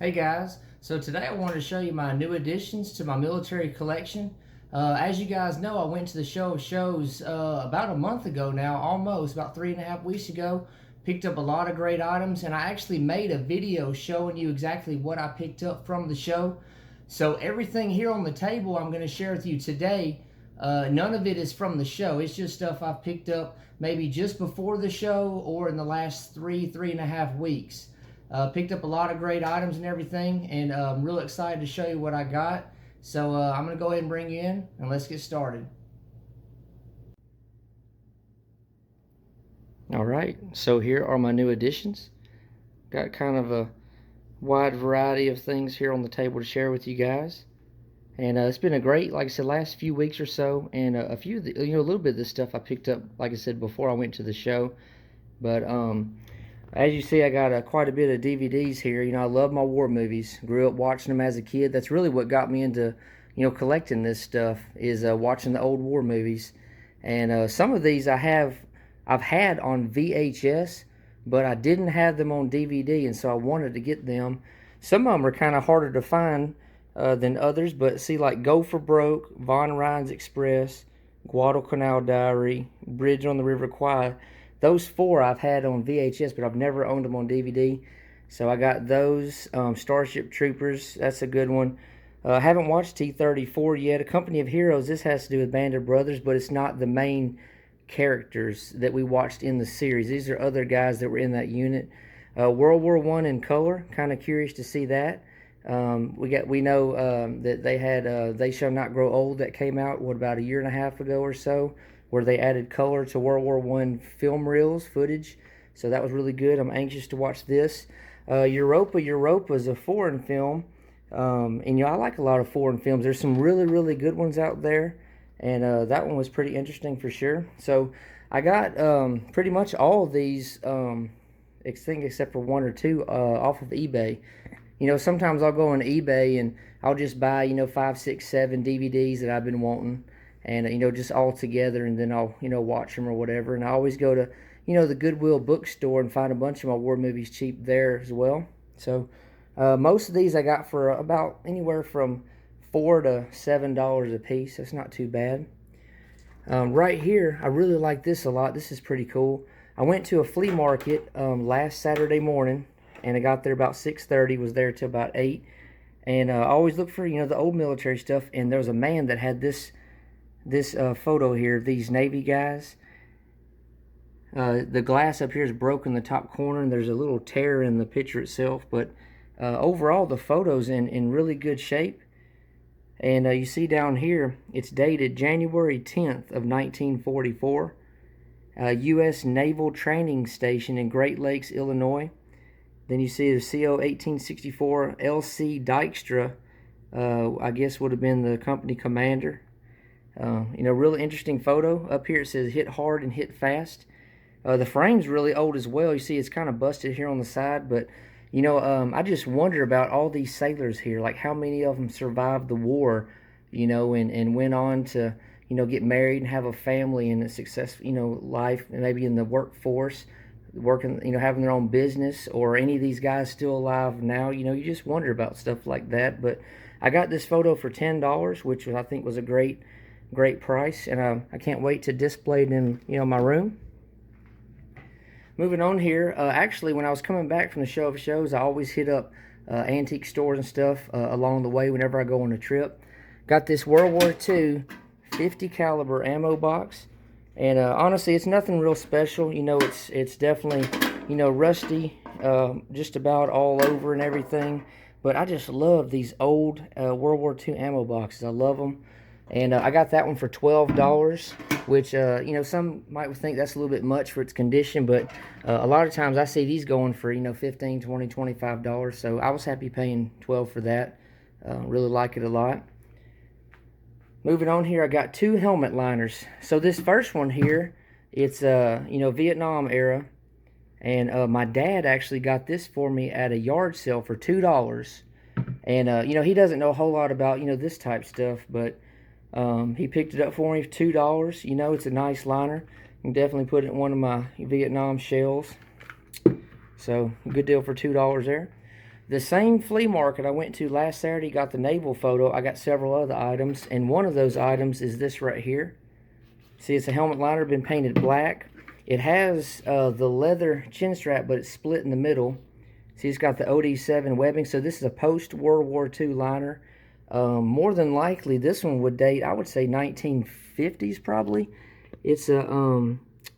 Hey guys, so today I wanted to show you my new additions to my military collection. As you guys know, I went to the show of shows about a month ago now, almost about 3.5 weeks ago. Picked up a lot of great items, and I actually made a video showing you exactly what I picked up from the show. So everything here on the table I'm going to share with you today, none of it is from the show. It's just stuff I've picked up maybe just before the show or in the last 3.5 weeks. Picked up a lot of great items and everything, and I'm real excited to show you what I got. So I'm going to go ahead and bring you in, and let's get started. Alright, so here are my new additions. Got kind of a wide variety of things here on the table to share with you guys. And it's been a great, like I said, last few weeks or so, and a few, a little bit of this stuff I picked up, like I said, before I went to the show. But as you see, I got quite a bit of DVDs here. I love my war movies. Grew up watching them as a kid. That's really what got me into, collecting this stuff, is watching the old war movies. And some of these I've had on VHS, but I didn't have them on DVD, and so I wanted to get them. Some of them are kind of harder to find than others, but see, like Go for Broke, Von Ryan's Express, Guadalcanal Diary, Bridge on the River Kwai. Those four I've had on VHS, but I've never owned them on DVD. So I got those. Starship Troopers, that's a good one. I haven't watched T-34 yet. A Company of Heroes, this has to do with Band of Brothers, but it's not the main characters that we watched in the series. These are other guys that were in that unit. World War I in color, kind of curious to see that. We know that they had They Shall Not Grow Old, that came out, about 1.5 years ago or so, where they added color to World War I film reels, footage. So that was really good. I'm anxious to watch this. Europa is a foreign film. And I like a lot of foreign films. There's some really, really good ones out there. And that one was pretty interesting for sure. So I got pretty much all of these, except for one or two, off of eBay. Sometimes I'll go on eBay and I'll just buy, 5, 6, 7 DVDs that I've been wanting. And, just all together, and then I'll, watch them or whatever. And I always go to, the Goodwill bookstore and find a bunch of my war movies cheap there as well. So most of these I got for about anywhere from $4 to $7 a piece. That's not too bad. Right here, I really like this a lot. This is pretty cool. I went to a flea market last Saturday morning, and I got there about 6:30, was there till about 8. And I always look for, the old military stuff, and there was a man that had this photo here of these Navy guys. The glass up here is broken in the top corner, and there's a little tear in the picture itself, but overall the photo's in really good shape. And you see down here, it's dated January 10th of 1944. U.S. Naval Training Station in Great Lakes, Illinois. Then you see the CO 1864 L.C. Dykstra, I guess would have been the company commander. Really interesting photo. Up here it says hit hard and hit fast. The frame's really old as well. You see it's kind of busted here on the side, but I just wonder about all these sailors here, like how many of them survived the war, and went on to, get married and have a family and a successful, life, and maybe in the workforce, working, having their own business, or any of these guys still alive now. You just wonder about stuff like that. But I got this photo for $10, which I think was a great price, and I can't wait to display it in my room. Moving on here, actually when I was coming back from the show of shows, I always hit up antique stores and stuff along the way whenever I go on a trip. Got this World War II 50 caliber ammo box, and honestly it's nothing real special. It's definitely rusty just about all over and everything, but I just love these old World War II ammo boxes. I love them. And I got that one for $12, which, some might think that's a little bit much for its condition, but a lot of times I see these going for, $15, $20, $25, so I was happy paying $12 for that. Really like it a lot. Moving on here, I got 2 helmet liners. So this first one here, it's, Vietnam era, and my dad actually got this for me at a yard sale for $2. And, he doesn't know a whole lot about, this type stuff, but he picked it up for me for $2. It's a nice liner. You can definitely put it in one of my Vietnam shells. So, good deal for $2 there. The same flea market I went to last Saturday, got the naval photo. I got several other items, and one of those items is this right here. See, it's a helmet liner, been painted black. It has the leather chin strap, but it's split in the middle. See, it's got the OD7 webbing, so this is a post-World War II liner. More than likely, this one would date, I would say, 1950s probably. It's a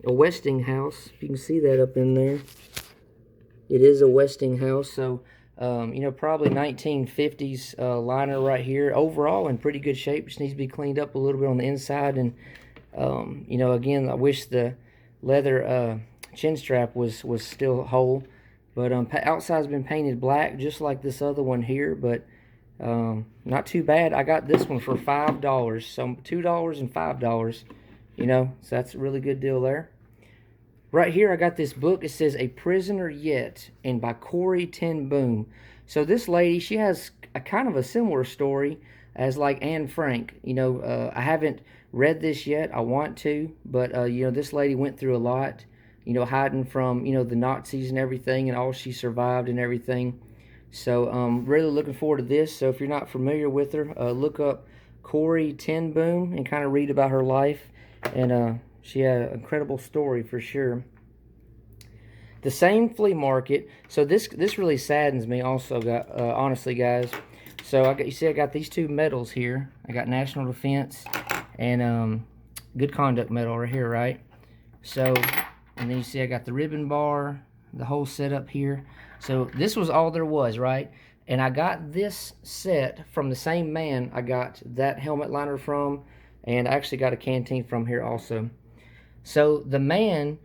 Westinghouse. If you can see that up in there. It is a Westinghouse, so you know, probably 1950s liner right here. Overall, in pretty good shape. Just needs to be cleaned up a little bit on the inside. And you know, again, I wish the leather chin strap was still whole. But outside's been painted black, just like this other one here. But not too bad. I got this one for $5, so $2 and $5. You know, so that's a really good deal there. Right here, I got this book. It says A Prisoner Yet, and by Corrie ten Boom. So this lady, she has a kind of a similar story as like Anne Frank. You know, I haven't read this yet. I want to, but you know, this lady went through a lot. You know, hiding from, you know, the Nazis and everything, and all she survived and everything. So really looking forward to this. So if you're not familiar with her, look up Corrie ten Boom and kind of read about her life. And she had an incredible story for sure. The same flea market. So this really saddens me also, honestly, guys. So you see I got these two medals here. I got National Defense and Good Conduct medal right here, right? So, and then you see I got the ribbon bar, the whole setup here. So this was all there was, right? And I got this set from the same man I got that helmet liner from, and I actually got a canteen from here also. So the man,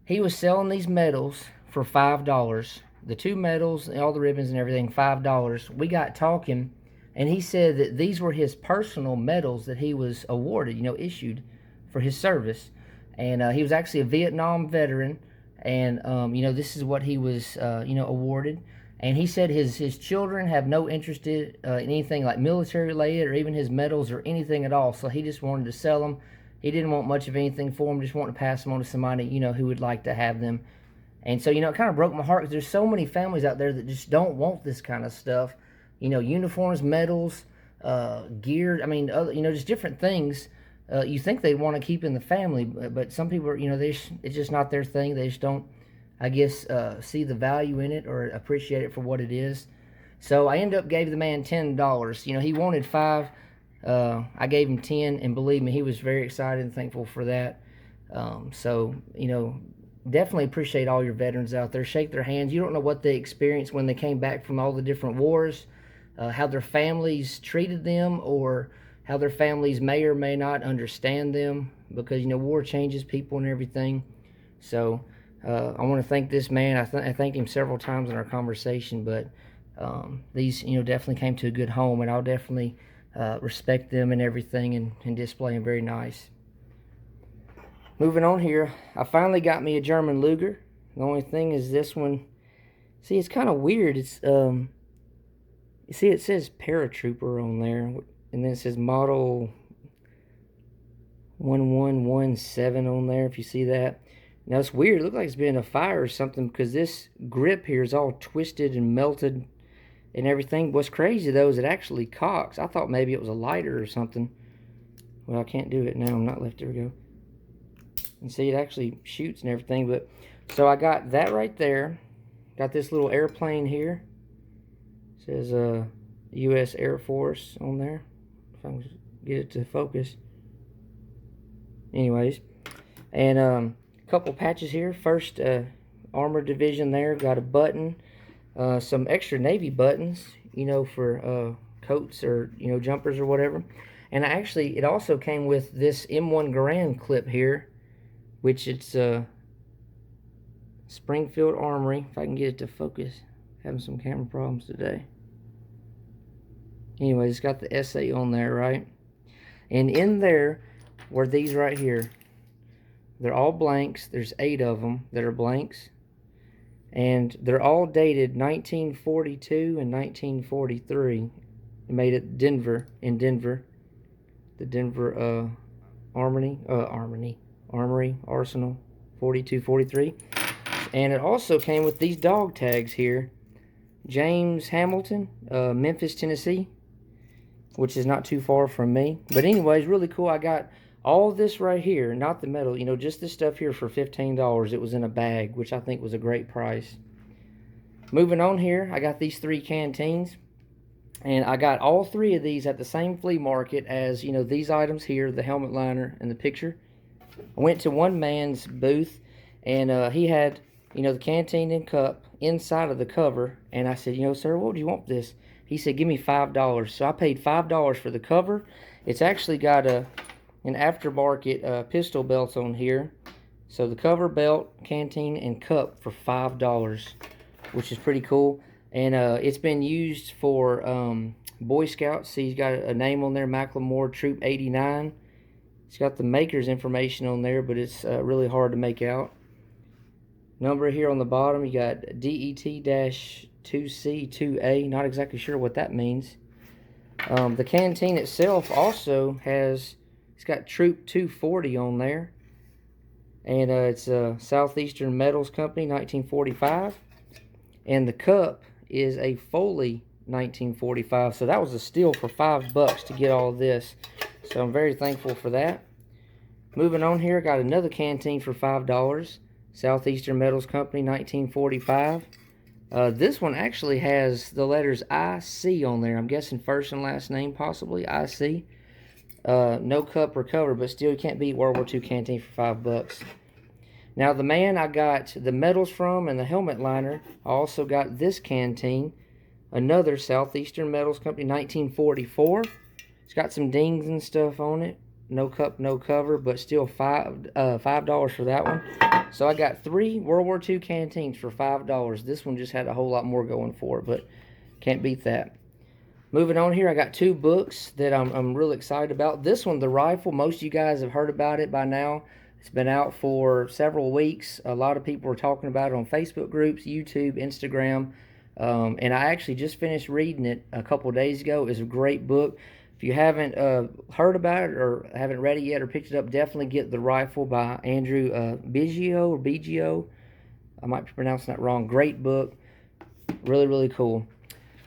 he was selling these medals for $5. The two medals, all the ribbons and everything, $5. We got talking, and he said that these were his personal medals that he was awarded, you know, issued for his service. And he was actually a Vietnam veteran, and you know, this is what he was, you know, awarded. And he said his children have no interest in anything like military related or even his medals or anything at all. So he just wanted to sell them. He didn't want much of anything for them, just wanted to pass them on to somebody, you know, who would like to have them. And so, you know, it kind of broke my heart because there's so many families out there that just don't want this kind of stuff. You know, uniforms, medals, gear, I mean, other, you know, just different things. You think they want to keep in the family, but some people, you know, it's just not their thing. They just don't, I guess, see the value in it or appreciate it for what it is. So I ended up gave the man $10. You know, he wanted $5. I gave him 10, and believe me, he was very excited and thankful for that. So, you know, definitely appreciate all your veterans out there. Shake their hands. You don't know what they experienced when they came back from all the different wars, how their families treated them, or how their families may or may not understand them, because, you know, war changes people and everything. So I want to thank this man. I thanked him several times in our conversation, but these, you know, definitely came to a good home, and I'll definitely respect them and everything, and display them very nice. Moving on here, I finally got me a German Luger. The only thing is this one, see, it's kind of weird. It's you see, it says paratrooper on there, and then it says model 1117 on there, if you see that. Now it's weird, it looks like it's been a fire or something, because this grip here is all twisted and melted and everything. What's crazy though is it actually cocks. I thought maybe it was a lighter or something. Well, I can't do it now. I'm not left. There we go. And see, it actually shoots and everything. But so I got that right there. Got this little airplane here. It says U.S. Air Force on there. If I can get it to focus. Anyways, and a couple patches here. First, Armour Division there. Got a button. Some extra Navy buttons, you know, for coats or, you know, jumpers or whatever. And it also came with this M1 Garand clip here, which it's Springfield Armory. If I can get it to focus. Having some camera problems today. Anyway, it's got the SA on there, right? And in there were these right here. They're all blanks. There's 8 of them that are blanks. And they're all dated 1942 and 1943. Made at in Denver. The Denver Armory, Arsenal, 42, 43. And it also came with these dog tags here. James Hamilton, Memphis, Tennessee, which is not too far from me. But anyways, really cool. I got all this right here, not the metal, you know, just this stuff here for $15. It was in a bag, which I think was a great price. Moving on here, I got these 3 canteens. And I got all 3 of these at the same flea market as, you know, these items here, the helmet liner and the picture. I went to one man's booth, and he had, you know, the canteen and cup inside of the cover. And I said, you know, sir, what do you want for this? He said, give me $5. So I paid $5 for the cover. It's actually got an aftermarket pistol belt on here. So the cover, belt, canteen, and cup for $5, which is pretty cool. And it's been used for Boy Scouts. See, he's got a name on there, Macklemore Troop 89. It's got the maker's information on there, but it's really hard to make out. Number here on the bottom, you got DET-2C2A. Not exactly sure what that means. The canteen itself also has, it's got Troop 240 on there. And it's Southeastern Metals Company, 1945. And the cup is a Foley 1945. So that was a steal for $5 to get all of this. So I'm very thankful for that. Moving on here, got another canteen for $5. Southeastern Metals Company, 1945. This one actually has the letters IC on there. I'm guessing first and last name, possibly IC. No cup or cover, but still you can't beat World War II canteen for $5. Now the man I got the medals from and the helmet liner, I also got this canteen, another Southeastern Metals Company, 1944. It's got some dings and stuff on it. No cup, no cover, but still $5 for that one. So I got 3 World War II canteens for $5. This one just had a whole lot more going for it, but can't beat that. Moving on here, I got 2 books that I'm really excited about. This one, The Rifle, most of you guys have heard about it by now. It's been out for several weeks. A lot of people are talking about it on Facebook groups, YouTube, Instagram. And I actually just finished reading it a couple days ago. It's a great book. If you haven't heard about it or haven't read it yet or picked it up, definitely get The Rifle by Andrew Biggio or Biggio. I might be pronouncing that wrong. Great book. Really, really cool.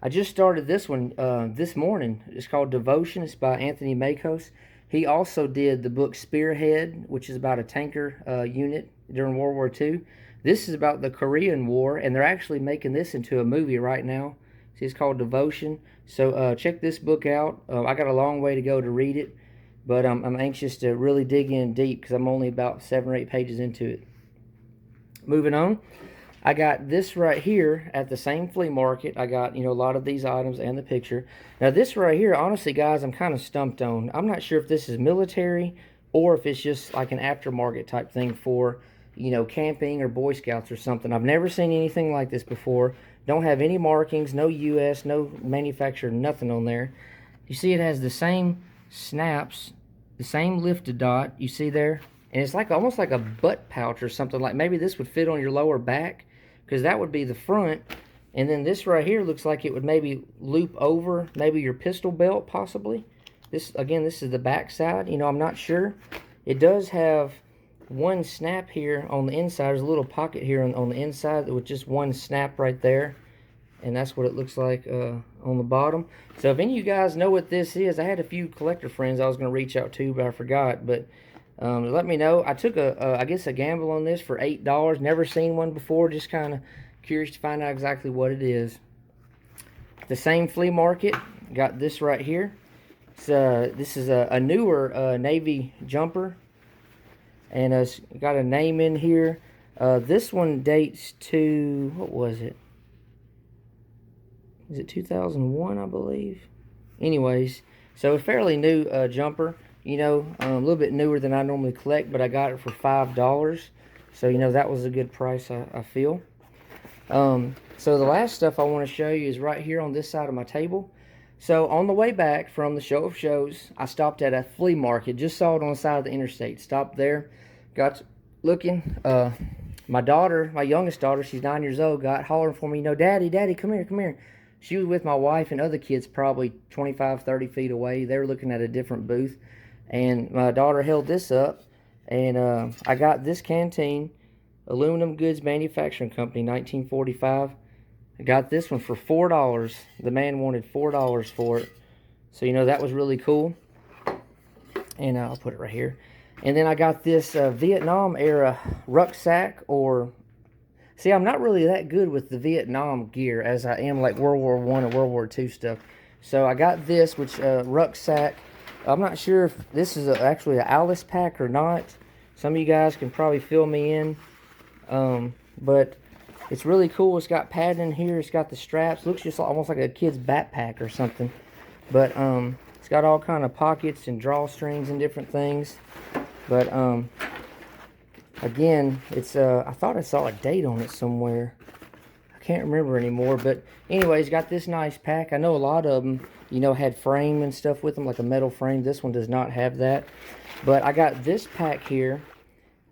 I just started this one this morning. It's called Devotion. It's by Anthony Makos. He also did the book Spearhead, which is about a tanker unit during World War II. This is about the Korean War, and they're actually making this into a movie right now. See, it's called Devotion. So check this book out. I got a long way to go to read it, but I'm anxious to really dig in deep because I'm only about 7 or 8 pages into it. Moving on, I got this right here at the same flea market. I got, you know, a lot of these items and the picture. Now this right here, honestly guys, I'm kind of stumped on. I'm not sure if this is military or if it's just like an aftermarket type thing for, you know, camping or Boy Scouts or something. I've never seen anything like this before. Don't have any markings, no US, no manufacturer, nothing on there. You see it has the same snaps, the same lifted dot, you see there? And it's like almost like a butt pouch or something. Like maybe this would fit on your lower back, because that would be the front. And then this right here looks like it would maybe loop over maybe your pistol belt, possibly. This, again, this is the back side. You know, I'm not sure. It does have one snap here on the inside. There's a little pocket here on the inside with just one snap right there. And that's what it looks like on the bottom. So if any of you guys know what this is, I had a few collector friends I was going to reach out to, but I forgot. But let me know. I took I guess a gamble on this for $8. Never seen one before. Just kind of curious to find out exactly what it is. The same flea market. Got this right here. This is a newer Navy jumper. And it's got a name in here. This one dates to, what was it? Is it 2001, I believe? Anyways, so a fairly new jumper. You know, a little bit newer than I normally collect, but I got it for $5. So, you know, that was a good price, I feel. So the last stuff I want to show you is right here on this side of my table. So on the way back from the show of shows, I stopped at a flea market. Just saw it on the side of the interstate. Stopped there, got looking. My daughter, my youngest daughter, she's 9 years old, got hollering for me, you know, Daddy, Daddy, come here, come here. She was with my wife and other kids probably 25, 30 feet away. They were looking at a different booth. And my daughter held this up. And I got this canteen, Aluminum Goods Manufacturing Company, 1945. I got this one for $4. The man wanted $4 for it. So, you know, that was really cool. And I'll put it right here. And then I got this Vietnam era rucksack, or... See, I'm not really that good with the Vietnam gear as I am like World War I and World War II stuff. So I got this, which rucksack. I'm not sure if this is actually an Alice pack or not. Some of you guys can probably fill me in. But it's really cool. It's got padding in here. It's got the straps. Looks just almost like a kid's backpack or something. But it's got all kind of pockets and drawstrings and different things. But again, it's I thought I saw a date on it somewhere. I can't remember anymore. But anyways, got this nice pack. I know a lot of them, you know, had frame and stuff with them, like a metal frame. This one does not have that. But I got this pack here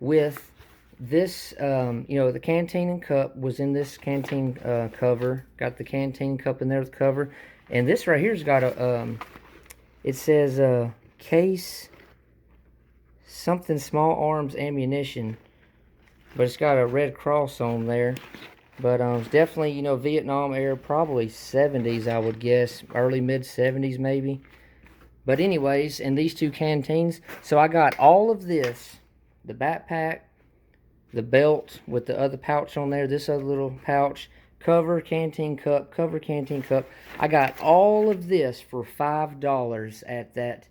with this, you know, the canteen and cup was in this canteen cover. Got the canteen cup in there with the cover. And this right here's got a, it says case something small arms ammunition. But it's got a red cross on there. But it's definitely, you know, Vietnam era, probably 70s, I would guess. Early, mid-70s maybe. But anyways, and these two canteens. So I got all of this. The backpack, the belt with the other pouch on there, this other little pouch, cover, canteen cup, cover, canteen cup. I got all of this for $5 at that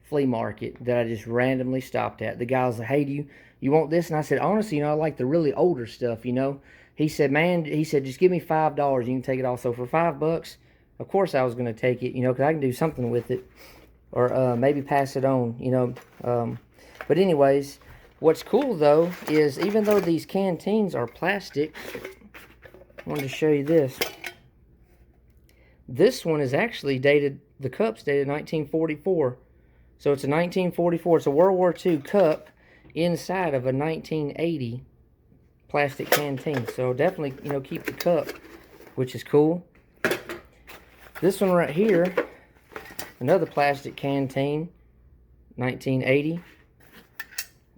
flea market that I just randomly stopped at. The guy was like, hey, do you want this? And I said, honestly, you know, I like the really older stuff, you know. He said, man, he said, just give me $5. You can take it all. So for $5, of course I was going to take it, you know, because I can do something with it. Or maybe pass it on, you know. But anyways, what's cool, though, is even though these canteens are plastic, I wanted to show you this. This one is actually dated, the cup's dated 1944. So it's a 1944, it's a World War II cup inside of a 1980 plastic canteen. So definitely, you know, keep the cup, which is cool. This one right here, another plastic canteen, 1980.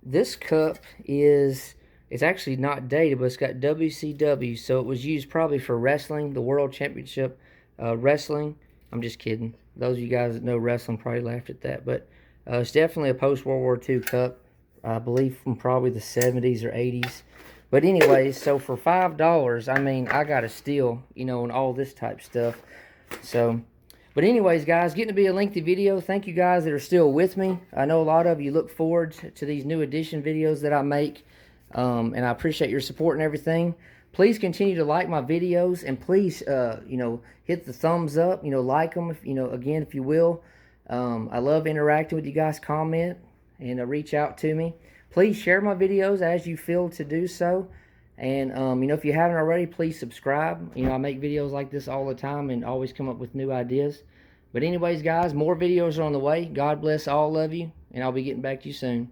This cup is, it's actually not dated, but it's got WCW, so it was used probably for wrestling, the World Championship wrestling. I'm just kidding. Those of you guys that know wrestling probably laughed at that, but it's definitely a post-World War II cup, I believe from probably the 70s or 80s. But anyways, so for $5, I mean, I got a steal, you know, and all this type stuff. So, but anyways, guys, getting to be a lengthy video. Thank you guys that are still with me. I know a lot of you look forward to these new edition videos that I make, and I appreciate your support and everything. Please continue to like my videos, and please, you know, hit the thumbs up. You know, like them, if, you know, again, if you will. I love interacting with you guys. Comment and reach out to me. Please share my videos as you feel to do so. And, you know, if you haven't already, please subscribe. You know, I make videos like this all the time and always come up with new ideas. But anyways, guys, more videos are on the way. God bless all of you, and I'll be getting back to you soon.